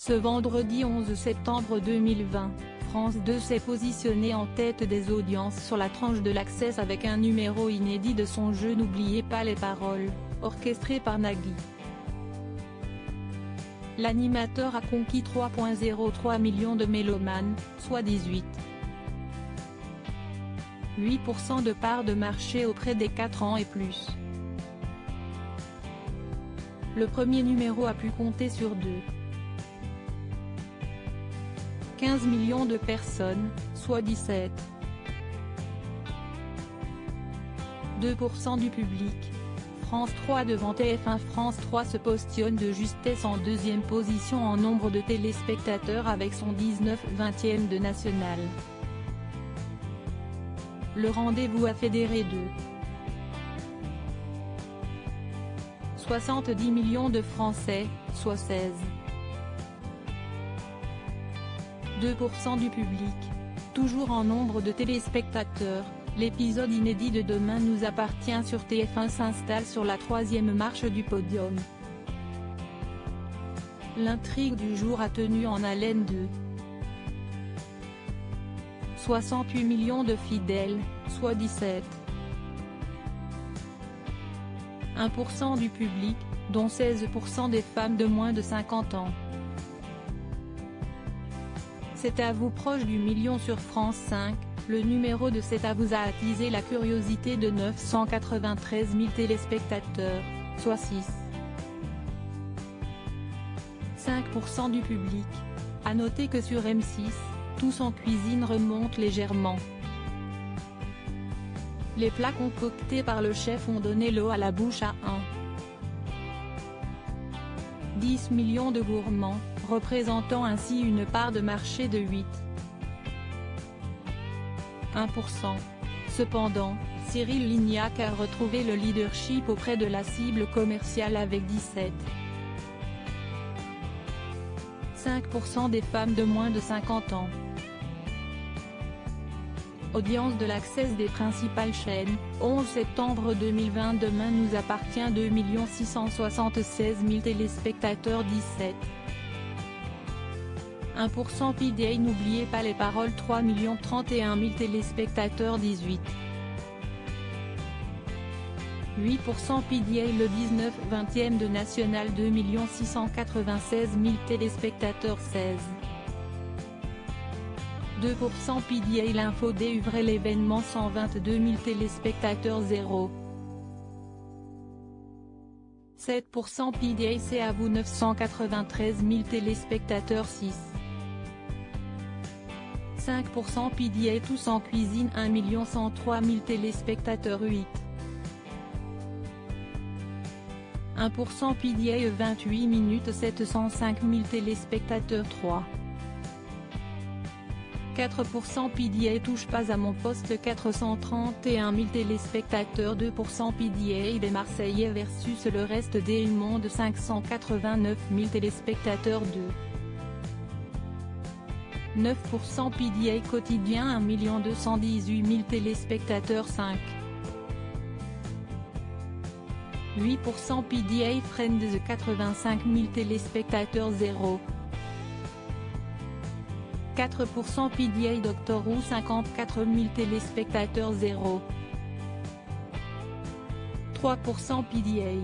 Ce vendredi 11 septembre 2020, France 2 s'est positionné en tête des audiences sur la tranche de l'Access avec un numéro inédit de son jeu N'oubliez pas les paroles, orchestré par Nagui. L'animateur a conquis 3,03 millions de mélomanes, soit 18,8% de part de marché auprès des 4 ans et plus. Le premier numéro a pu compter sur 15 millions de personnes, soit 17,2% du public. France 3 devant TF1. France 3 se positionne de justesse en deuxième position en nombre de téléspectateurs avec son 19/20e de national. Le rendez-vous a fédéré 70 millions de Français, soit 16,2% du public. Toujours en nombre de téléspectateurs, l'épisode inédit de Demain nous appartient sur TF1 s'installe sur la troisième marche du podium. L'intrigue du jour a tenu en haleine 68 millions de fidèles, soit 17,1% du public, dont 16% des femmes de moins de 50 ans. C'est à vous proche du million sur France 5, le numéro de C'est à vous a attisé la curiosité de 993 000 téléspectateurs, soit 6,5% du public. À noter que sur M6, Tous en cuisine remonte légèrement. Les plats concoctés par le chef ont donné l'eau à la bouche à 10 millions de gourmands, représentant ainsi une part de marché de 8,1%. Cependant, Cyril Lignac a retrouvé le leadership auprès de la cible commerciale avec 17,5% des femmes de moins de 50 ans. Audience de l'Access des principales chaînes, 11 septembre 2020. Demain nous appartient 2 676 000 téléspectateurs, 17,1% PDA. N'oubliez pas les paroles, 3 031 000 téléspectateurs, 18,8% PDA. Le 19/20e de national, 2 696 000 téléspectateurs, 16,2% PDA. L'info déuvrait l'événement, 122 000 téléspectateurs, 0,7% PDA. C'est à vous, 993 000 téléspectateurs, 6,5% PDA. Tous en cuisine, 1 103 000 téléspectateurs, 8,1% PDA. 28 minutes, 705 000 téléspectateurs, 3,4% PDA. Touche pas à mon poste, 431 000 téléspectateurs, 2% PDA. Les Marseillais versus le reste des monde, 589 000 téléspectateurs, 2,9% PDA. Quotidien, 1 218 000 téléspectateurs, 5,8% PDA. Friends, 85 000 téléspectateurs, 0,4% PDA. Doctor Who, 54 000 téléspectateurs, 0,3% PDA.